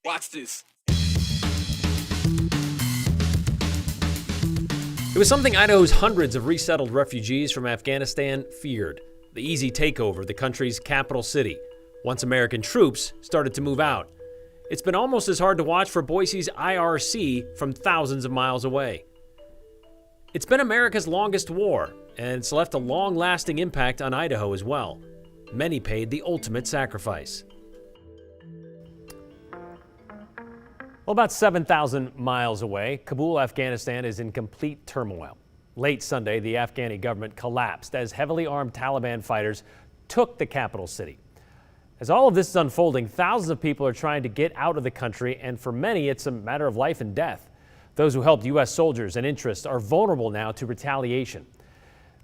Watch this. It was something Idaho's hundreds of resettled refugees from Afghanistan feared. The easy takeover of the country's capital city, once American troops started to move out. It's been almost as hard to watch for Boise's IRC from thousands of miles away. It's been America's longest war, and it's left a long-lasting impact on Idaho as well. Many paid the ultimate sacrifice. Well, about 7,000 miles away, Kabul, Afghanistan is in complete turmoil. Late Sunday, the Afghani government collapsed as heavily armed Taliban fighters took the capital city. As all of this is unfolding, thousands of people are trying to get out of the country, and for many, it's a matter of life and death. Those who helped U.S. soldiers and interests are vulnerable now to retaliation.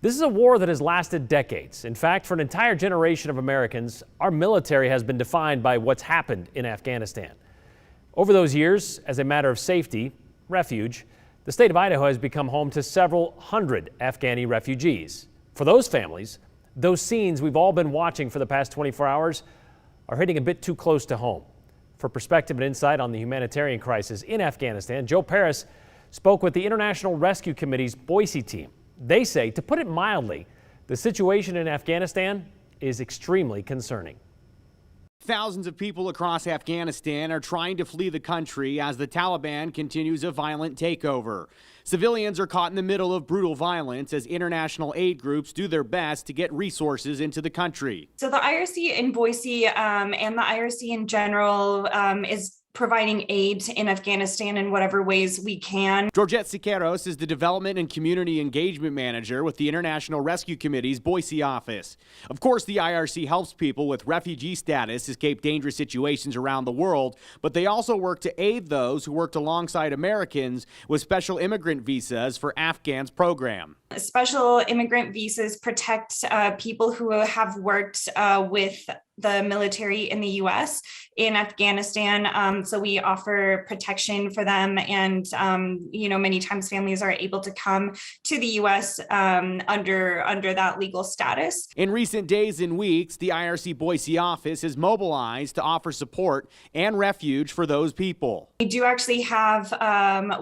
This is a war that has lasted decades. In fact, for an entire generation of Americans, our military has been defined by what's happened in Afghanistan. Over those years, as a matter of safety, refuge, the state of Idaho has become home to several hundred Afghani refugees. For those families, those scenes we've all been watching for the past 24 hours are hitting a bit too close to home. For perspective and insight on the humanitarian crisis in Afghanistan, Joe Paris spoke with the International Rescue Committee's Boise team. They say, to put it mildly, the situation in Afghanistan is extremely concerning. Thousands of people across Afghanistan are trying to flee the country as the Taliban continues a violent takeover. Civilians are caught in the middle of brutal violence as international aid groups do their best to get resources into the country. So the IRC in Boise and the IRC in general is providing aid in Afghanistan in whatever ways we can. Georgette Siqueiros is the Development and Community Engagement Manager with the International Rescue Committee's Boise office. Of course, the IRC helps people with refugee status escape dangerous situations around the world, but they also work to aid those who worked alongside Americans with special immigrant visas for Afghans program. Special immigrant visas protect people who have worked with the military in the U.S. in Afghanistan. So we offer protection for them. And, many times families are able to come to the U.S. under that legal status. In recent days and weeks, the IRC Boise office is mobilized to offer support and refuge for those people. We do actually have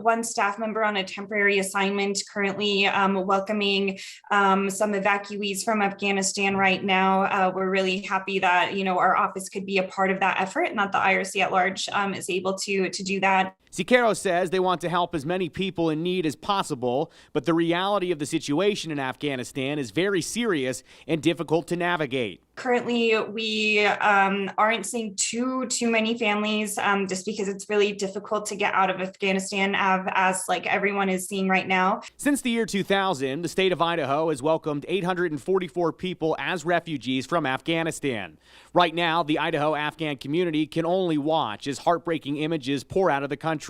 one staff member on a temporary assignment currently welcoming some evacuees from Afghanistan right now. We're really happy that our office could be a part of that effort and that the IRC at large is able to do that. Siqueiros says they want to help as many people in need as possible, but the reality of the situation in Afghanistan is very serious and difficult to navigate. Currently, we aren't seeing too many families just because it's really difficult to get out of Afghanistan as like everyone is seeing right now. Since the year 2000, the state of Idaho has welcomed 844 people as refugees from Afghanistan. Right now, the Idaho Afghan community can only watch as heartbreaking images pour out of the country.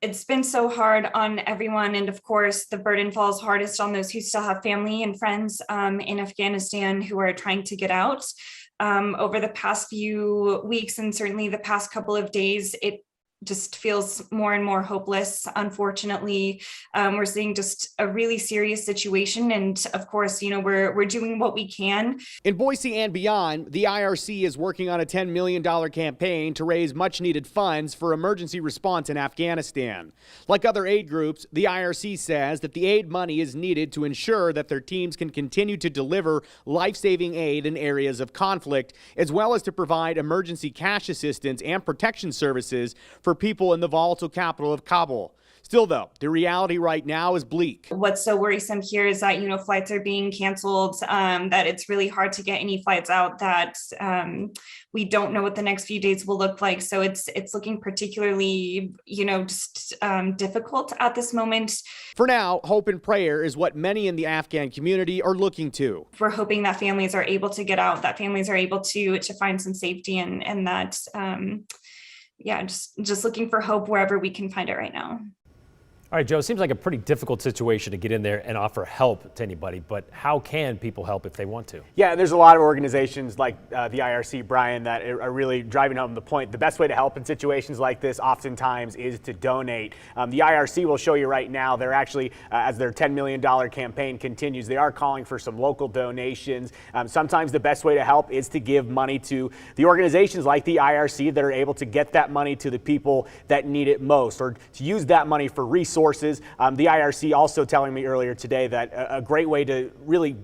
It's been so hard on everyone. And of course, the burden falls hardest on those who still have family and friends in Afghanistan who are trying to get out. Over the past few weeks and certainly the past couple of days, it just feels more and more hopeless. Unfortunately, we're seeing just a really serious situation. And of course, we're doing what we can. In Boise and beyond, the IRC is working on a $10 million campaign to raise much needed funds for emergency response in Afghanistan. Like other aid groups, the IRC says that the aid money is needed to ensure that their teams can continue to deliver life-saving aid in areas of conflict, as well as to provide emergency cash assistance and protection services for people in the volatile capital of Kabul. Still, though, the reality right now is bleak. What's so worrisome here is that, flights are being canceled, that it's really hard to get any flights out, that we don't know what the next few days will look like. So it's looking particularly, difficult at this moment. For now, hope and prayer is what many in the Afghan community are looking to. We're hoping that families are able to get out, that families are able to find some safety and that, just looking for hope wherever we can find it right now. All right, Joe, it seems like a pretty difficult situation to get in there and offer help to anybody, but how can people help if they want to? Yeah, there's a lot of organizations like the IRC, Brian, that are really driving home the point. The best way to help in situations like this oftentimes is to donate. The IRC will show you right now, they're actually, as their $10 million campaign continues, they are calling for some local donations. Sometimes the best way to help is to give money to the organizations like the IRC that are able to get that money to the people that need it most, or to use that money for resources. The IRC also telling me earlier today that a great way to really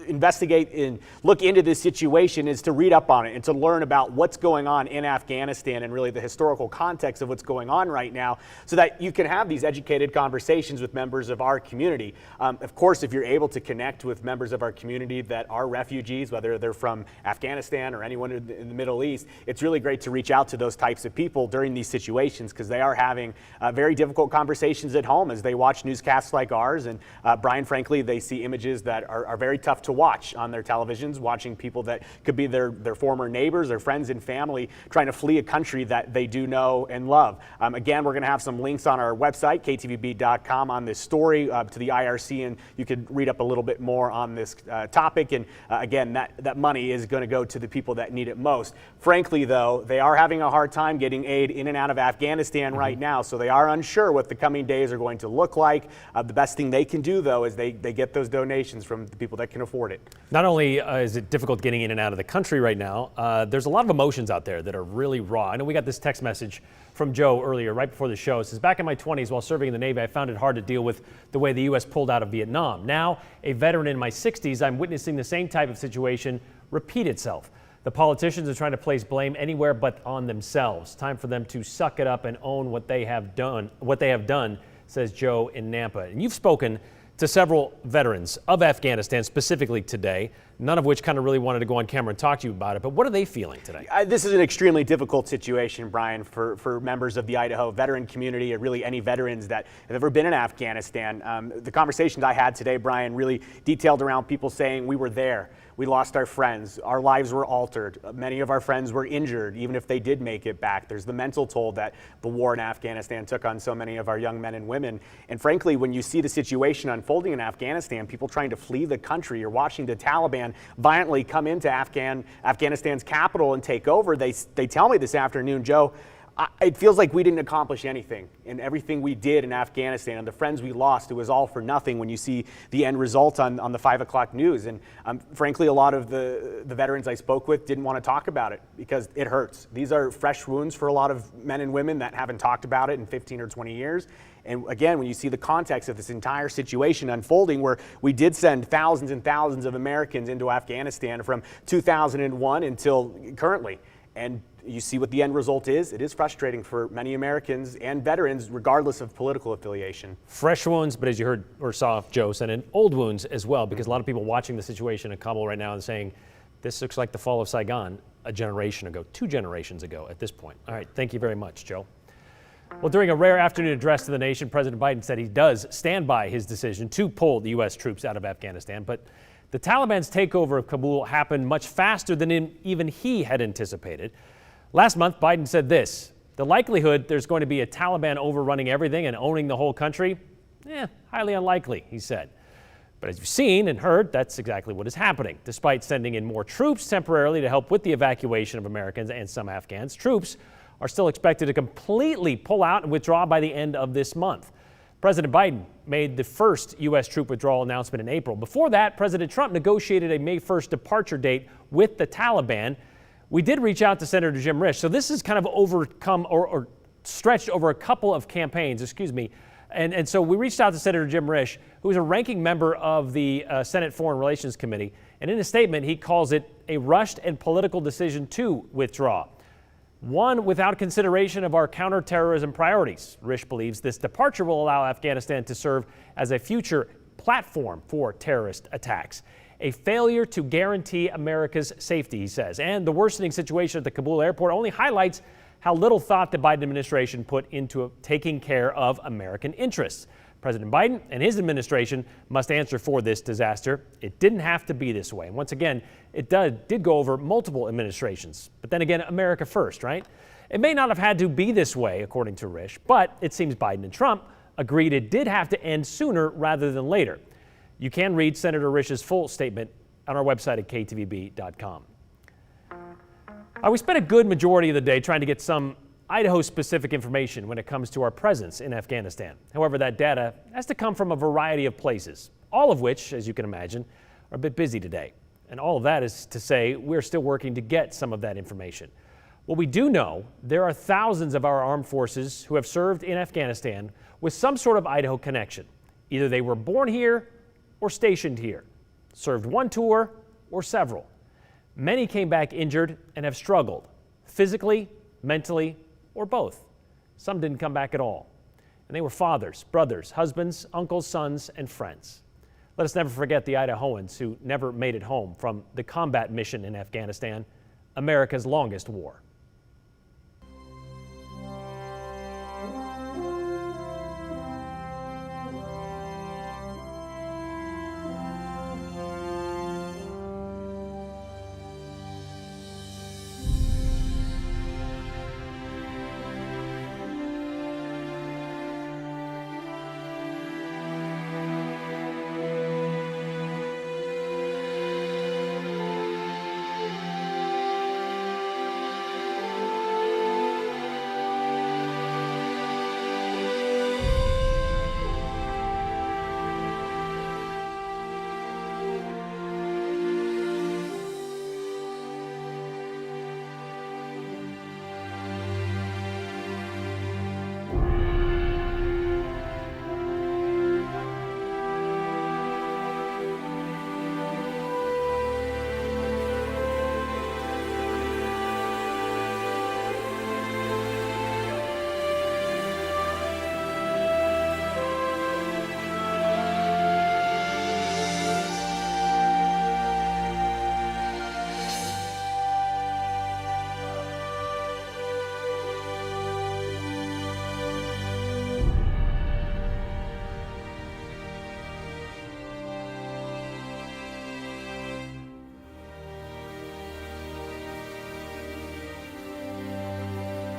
investigate and look into this situation is to read up on it and to learn about what's going on in Afghanistan and really the historical context of what's going on right now, so that you can have these educated conversations with members of our community. Of course, if you're able to connect with members of our community that are refugees, whether they're from Afghanistan or anyone in the Middle East, it's really great to reach out to those types of people during these situations, because they are having very difficult conversations at home as they watch newscasts like ours. And Brian, frankly, they see images that are very tough to watch on their televisions, watching people that could be their former neighbors, their friends and family, trying to flee a country that they do know and love. Again, we're going to have some links on our website, ktvb.com, on this story to the IRC, and you could read up a little bit more on this topic. And again, that money is going to go to the people that need it most. Frankly, though, they are having a hard time getting aid in and out of Afghanistan right now, so they are unsure what the coming days are going to look like. The best thing they can do, though, is they get those donations from the people that can afford it. Not only is it difficult getting in and out of the country right now, there's a lot of emotions out there that are really raw. I know we got this text message from Joe earlier, right before the show. It says, back in my 20s while serving in the Navy, I found it hard to deal with the way the U.S. pulled out of Vietnam. Now, a veteran in my 60s, I'm witnessing the same type of situation repeat itself. The politicians are trying to place blame anywhere but on themselves. Time for them to suck it up and own what they have done, says Joe in Nampa. And you've spoken to several veterans of Afghanistan specifically today, none of which kind of really wanted to go on camera and talk to you about it. But what are they feeling today? This is an extremely difficult situation, Brian, for members of the Idaho veteran community, or really any veterans that have ever been in Afghanistan. The conversations I had today, Brian, really detailed around people saying we were there. We lost our friends. Our lives were altered. Many of our friends were injured, even if they did make it back. There's the mental toll that the war in Afghanistan took on so many of our young men and women. And frankly, when you see the situation unfolding in Afghanistan, people trying to flee the country, you're watching the Taliban violently come into Afghanistan's capital and take over. They tell me this afternoon, Joe, it feels like we didn't accomplish anything, and everything we did in Afghanistan and the friends we lost, it was all for nothing when you see the end result on the 5 o'clock news. And frankly, a lot of the veterans I spoke with didn't want to talk about it because it hurts. These are fresh wounds for a lot of men and women that haven't talked about it in 15 or 20 years. And again, when you see the context of this entire situation unfolding, where we did send thousands and thousands of Americans into Afghanistan from 2001 until currently, and you see what the end result is. It is frustrating for many Americans and veterans, regardless of political affiliation. Fresh wounds, but as you heard or saw Joe said, and old wounds as well, because a lot of people watching the situation in Kabul right now and saying, this looks like the fall of Saigon a generation ago, 2 generations ago at this point. All right, thank you very much, Joe. Well, during a rare afternoon address to the nation, President Biden said he does stand by his decision to pull the U.S. troops out of Afghanistan, but the Taliban's takeover of Kabul happened much faster than even he had anticipated. Last month, Biden said this: the likelihood there's going to be a Taliban overrunning everything and owning the whole country, highly unlikely, he said. But as you've seen and heard, that's exactly what is happening. Despite sending in more troops temporarily to help with the evacuation of Americans and some Afghans, troops are still expected to completely pull out and withdraw by the end of this month. President Biden made the first U.S. troop withdrawal announcement in April. Before that, President Trump negotiated a May 1st departure date with the Taliban. We did reach out to Senator Jim Risch, so this is kind of overcome or stretched over a couple of campaigns, And so we reached out to Senator Jim Risch, who is a ranking member of the Senate Foreign Relations Committee. And in a statement, he calls it a rushed and political decision to withdraw. One without consideration of our counterterrorism priorities. Risch believes this departure will allow Afghanistan to serve as a future platform for terrorist attacks. A failure to guarantee America's safety, he says. And the worsening situation at the Kabul airport only highlights how little thought the Biden administration put into taking care of American interests. President Biden and his administration must answer for this disaster. It didn't have to be this way. And once again, it did go over multiple administrations. But then again, America first, right? It may not have had to be this way, according to Risch, but it seems Biden and Trump agreed it did have to end sooner rather than later. You can read Senator Risch's full statement on our website at ktvb.com. We spent a good majority of the day trying to get some Idaho-specific information when it comes to our presence in Afghanistan. However, that data has to come from a variety of places, all of which, as you can imagine, are a bit busy today. And all of that is to say we're still working to get some of that information. What we do know, there are thousands of our armed forces who have served in Afghanistan with some sort of Idaho connection. Either they were born here or stationed here, served one tour or several. Many came back injured and have struggled, physically, mentally, or both. Some didn't come back at all. And they were fathers, brothers, husbands, uncles, sons, and friends. Let us never forget the Idahoans who never made it home from the combat mission in Afghanistan, America's longest war.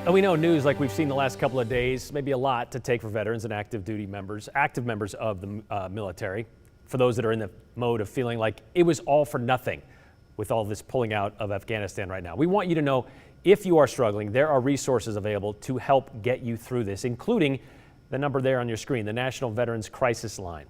And we know news like we've seen the last couple of days, maybe a lot to take for veterans and active members of the military. For those that are in the mode of feeling like it was all for nothing with all this pulling out of Afghanistan right now. We want you to know if you are struggling, there are resources available to help get you through this, including the number there on your screen, the National Veterans Crisis Line,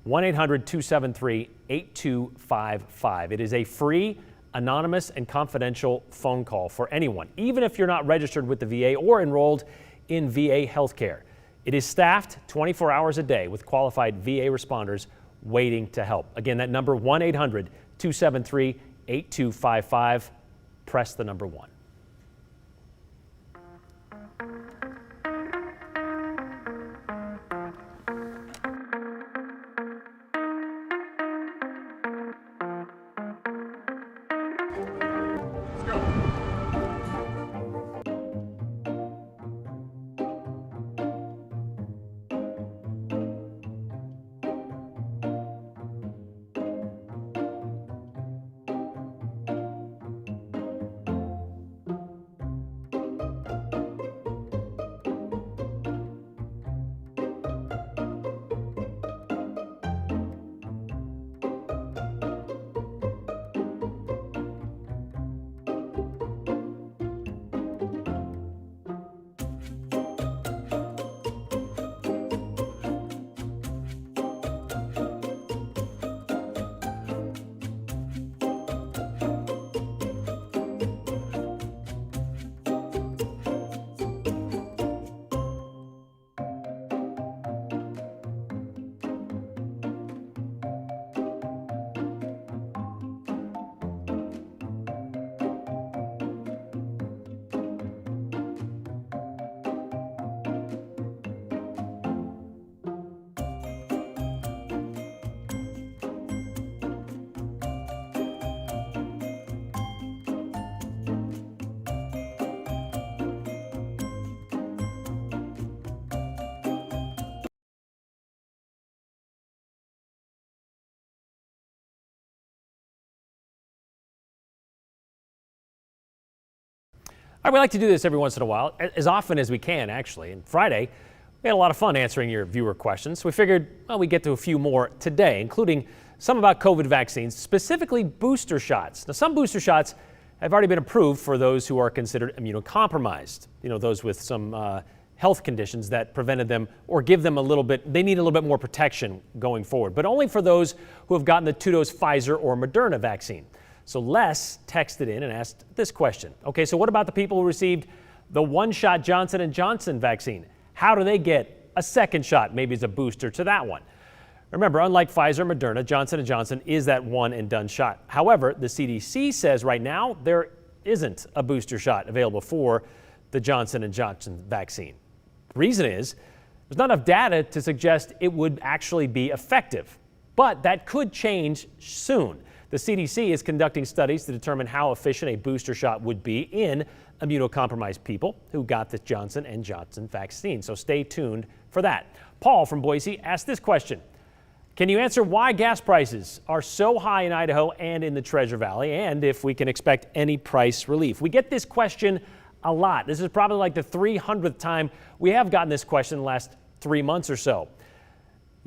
1-800-273-8255. It is a free, anonymous and confidential phone call for anyone, even if you're not registered with the VA or enrolled in VA healthcare. It is staffed 24 hours a day with qualified VA responders waiting to help. Again, that number 1-800-273-8255. Press the number 1. We like to do this every once in a while, as often as we can, actually. And Friday, we We had a lot of fun answering your viewer questions. We figured, well, we'd get to a few more today, including some about COVID vaccines, specifically booster shots. Now, some booster shots have already been approved for those who are considered immunocompromised, those with some health conditions that prevented them or give them they need a little bit more protection going forward, but only for those who have gotten the 2-dose Pfizer or Moderna vaccine. So Les texted in and asked this question. Okay, so what about the people who received the 1-shot Johnson & Johnson vaccine? How do they get a second shot? Maybe it's a booster to that one. Remember, unlike Pfizer and Moderna, Johnson & Johnson is that one and done shot. However, the CDC says right now there isn't a booster shot available for the Johnson & Johnson vaccine. The reason is there's not enough data to suggest it would actually be effective, but that could change soon. The CDC is conducting studies to determine how efficient a booster shot would be in immunocompromised people who got the Johnson & Johnson vaccine. So stay tuned for that. Paul from Boise asked this question. Can you answer why gas prices are so high in Idaho and in the Treasure Valley, and if we can expect any price relief? We get this question a lot. This is probably like the 300th time we have gotten this question in the last 3 months or so.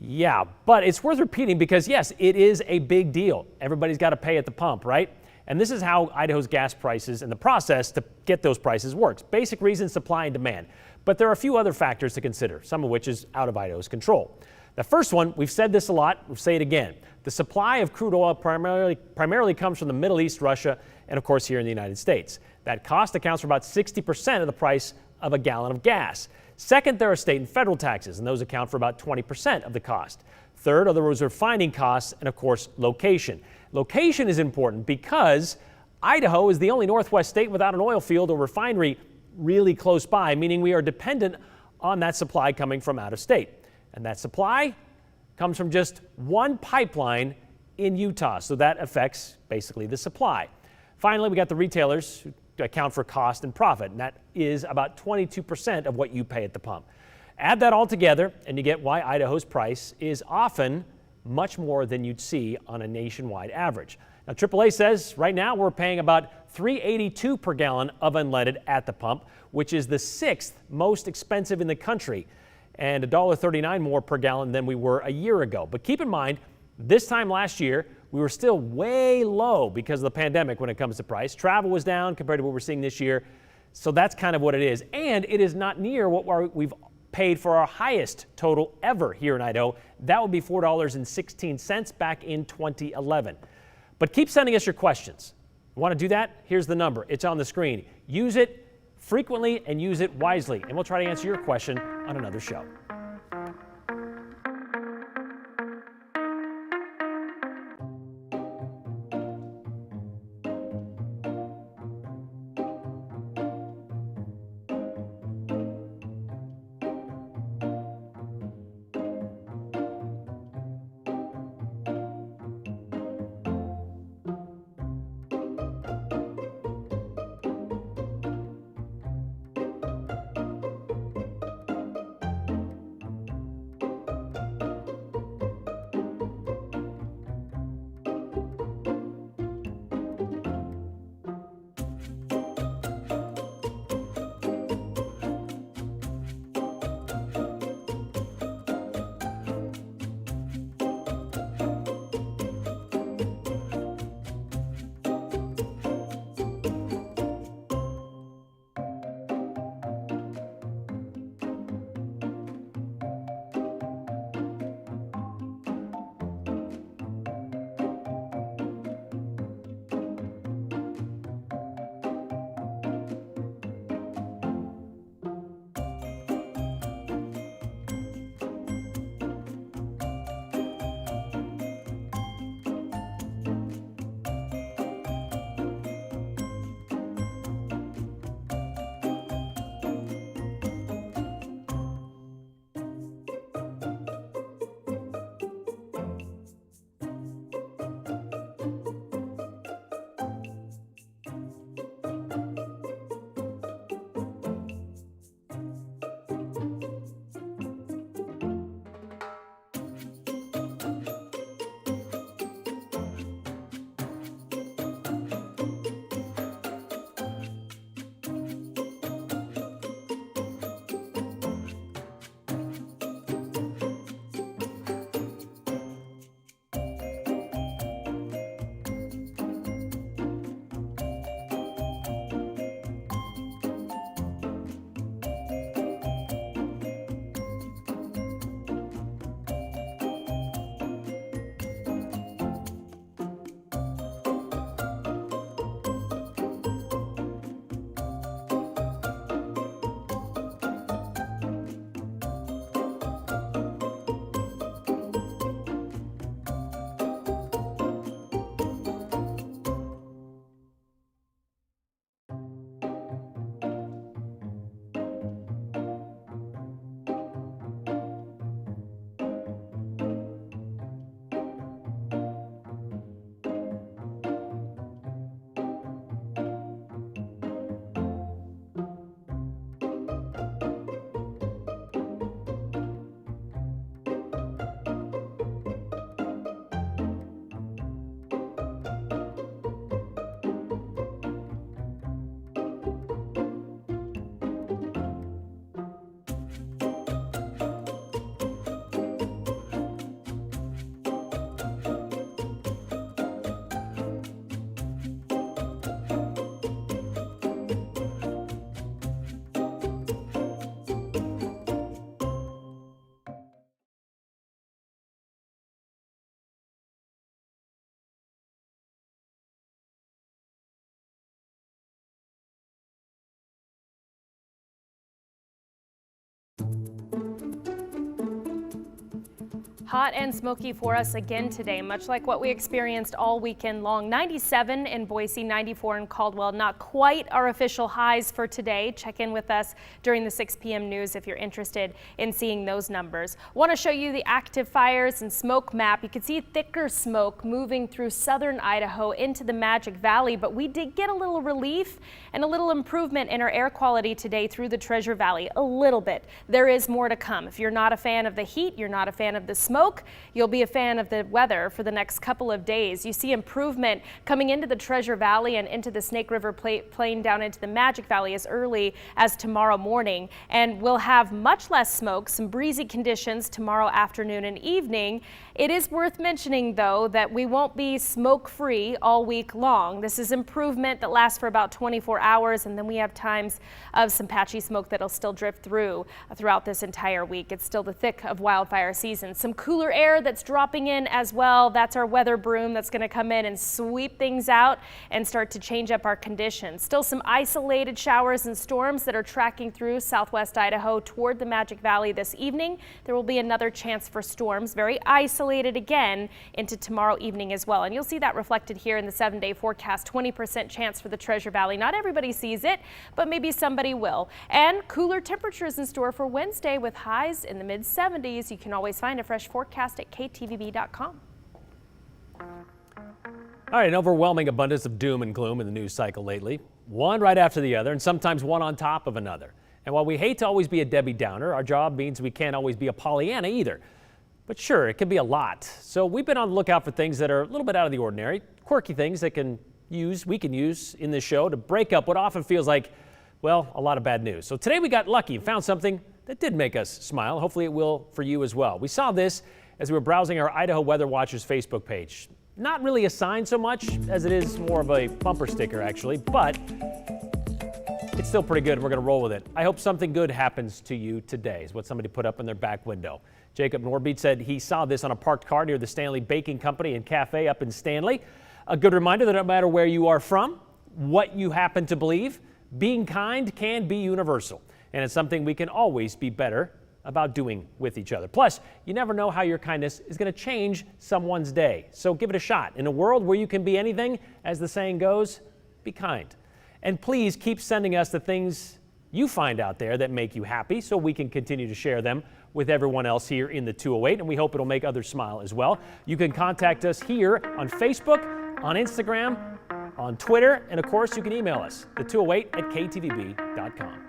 Yeah, but it's worth repeating because, yes, it is a big deal. Everybody's got to pay at the pump, right? And this is how Idaho's gas prices and the process to get those prices works. Basic reason, supply and demand. But there are a few other factors to consider, some of which is out of Idaho's control. The first one, we've said this a lot, we'll say it again. The supply of crude oil primarily comes from the Middle East, Russia, and of course here in the United States. That cost accounts for about 60% of the price of a gallon of gas. Second, there are state and federal taxes, and those account for about 20% of the cost. Third are those refining costs, and of course, location. Location is important because Idaho is the only Northwest state without an oil field or refinery really close by, meaning we are dependent on that supply coming from out of state. And that supply comes from just one pipeline in Utah, so that affects basically the supply. Finally, we got the retailers who account for cost and profit, and that is about 22% of what you pay at the pump. Add that all together, and you get why Idaho's price is often much more than you'd see on a nationwide average. Now, AAA says right now we're paying about $3.82 per gallon of unleaded at the pump, which is the 6th most expensive in the country, and $1.39 more per gallon than we were a year ago. But keep in mind, this time last year, we were still way low because of the pandemic when it comes to price. Travel was down compared to what we're seeing this year. So that's kind of what it is. And it is not near what we've paid for our highest total ever here in Idaho. That would be $4.16 back in 2011. But keep sending us your questions. You want to do that? Here's the number. It's on the screen. Use it frequently and use it wisely. And we'll try to answer your question on another show. Hot and smoky for us again today, much like what we experienced all weekend long. 97 in Boise, 94 in Caldwell. Not quite our official highs for today. Check in with us during the 6 p.m. news if you're interested in seeing those numbers. Want to show you the active fires and smoke map. You can see thicker smoke moving through southern Idaho into the Magic Valley, but we did get a little relief and a little improvement in our air quality today through the Treasure Valley. A little bit. There is more to come. If you're not a fan of the heat, you're not a fan of the smoke, you'll be a fan of the weather for the next couple of days. You see improvement coming into the Treasure Valley and into the Snake River Plain down into the Magic Valley as early as tomorrow morning. And we'll have much less smoke, some breezy conditions tomorrow afternoon and evening. It is worth mentioning, though, that we won't be smoke-free all week long. This is improvement that lasts for about 24 hours, and then we have times of some patchy smoke that'll still drift throughout this entire week. It's still the thick of wildfire season. Some cooler air that's dropping in as well. That's our weather broom that's going to come in and sweep things out and start to change up our conditions. Still some isolated showers and storms that are tracking through southwest Idaho toward the Magic Valley this evening. There will be another chance for storms, very isolated again into tomorrow evening as well. And you'll see that reflected here in the 7-day forecast. 20% chance for the Treasure Valley. Not everybody sees it, but maybe somebody will. And cooler temperatures in store for Wednesday with highs in the mid 70s. You can always find a fresh forecast at ktvb.com. All right, an overwhelming abundance of doom and gloom in the news cycle lately. One right after the other, and sometimes one on top of another. And while we hate to always be a Debbie Downer, our job means we can't always be a Pollyanna either. But sure, it can be a lot. So we've been on the lookout for things that are a little bit out of the ordinary, quirky things that we can use in this show to break up what often feels like, well, a lot of bad news. So today we got lucky and found something that did make us smile. Hopefully it will for you as well. We saw this as we were browsing our Idaho Weather Watchers Facebook page. Not really a sign so much as it is more of a bumper sticker actually, but it's still pretty good and we're going to roll with it. I hope something good happens to you today is what somebody put up in their back window. Jacob Norbeat said he saw this on a parked car near the Stanley Baking Company and Cafe up in Stanley. A good reminder that no matter where you are from, what you happen to believe, being kind can be universal. And it's something we can always be better about doing with each other. Plus, you never know how your kindness is going to change someone's day. So give it a shot. In a world where you can be anything, as the saying goes, be kind. And please keep sending us the things you find out there that make you happy so we can continue to share them with everyone else here in the 208, and we hope it'll make others smile as well. You can contact us here on Facebook, on Instagram, on Twitter, and of course you can email us, the208@ktvb.com.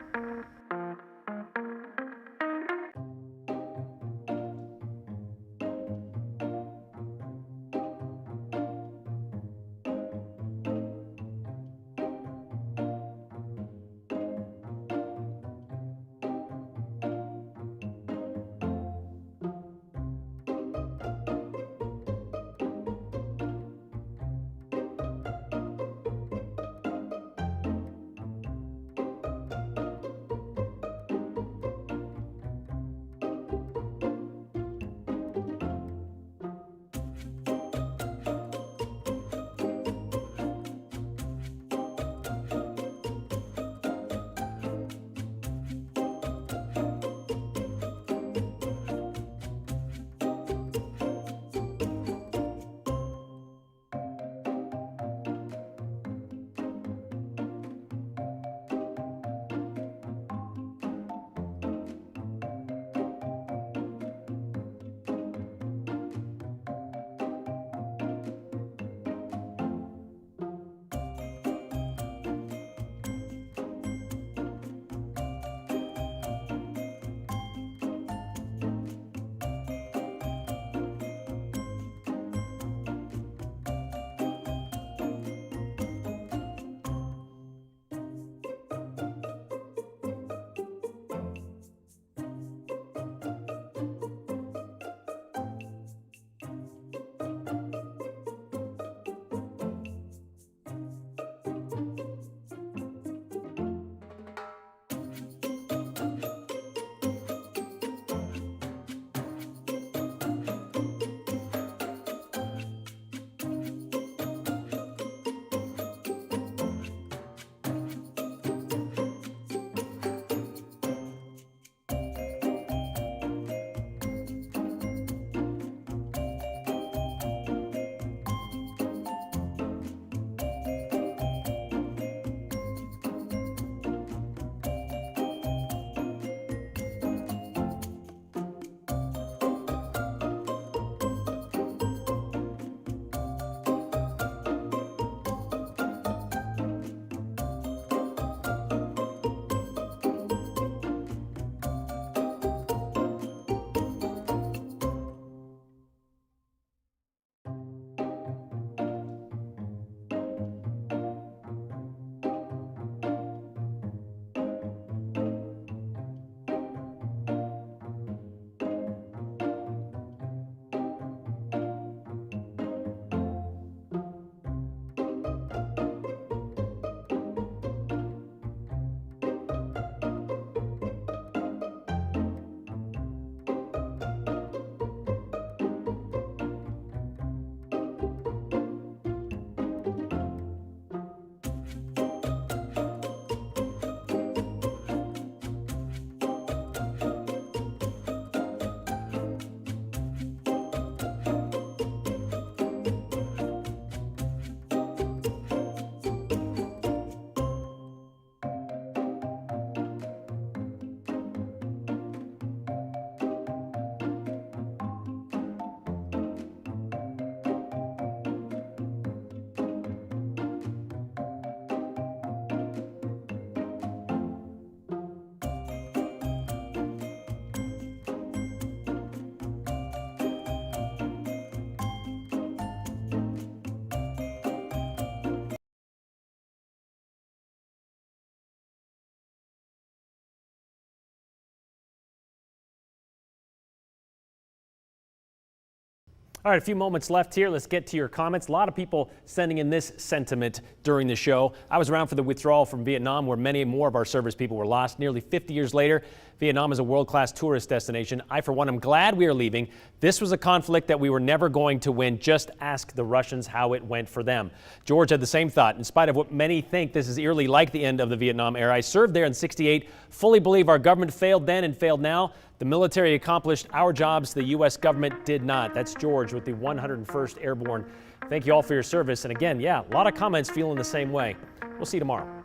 All right, a few moments left here. Let's get to your comments. A lot of people sending in this sentiment during the show. I was around for the withdrawal from Vietnam, where many more of our service people were lost. Nearly 50 years later, Vietnam is a world-class tourist destination. I, for one, am glad we are leaving. This was a conflict that we were never going to win. Just ask the Russians how it went for them. George had the same thought. In spite of what many think this is eerily like the end of the Vietnam era, I served there in '68, fully believe our government failed then and failed now. The military accomplished our jobs. The U.S. government did not. That's George with the 101st Airborne. Thank you all for your service. And again, yeah, a lot of comments feeling the same way. We'll see you tomorrow.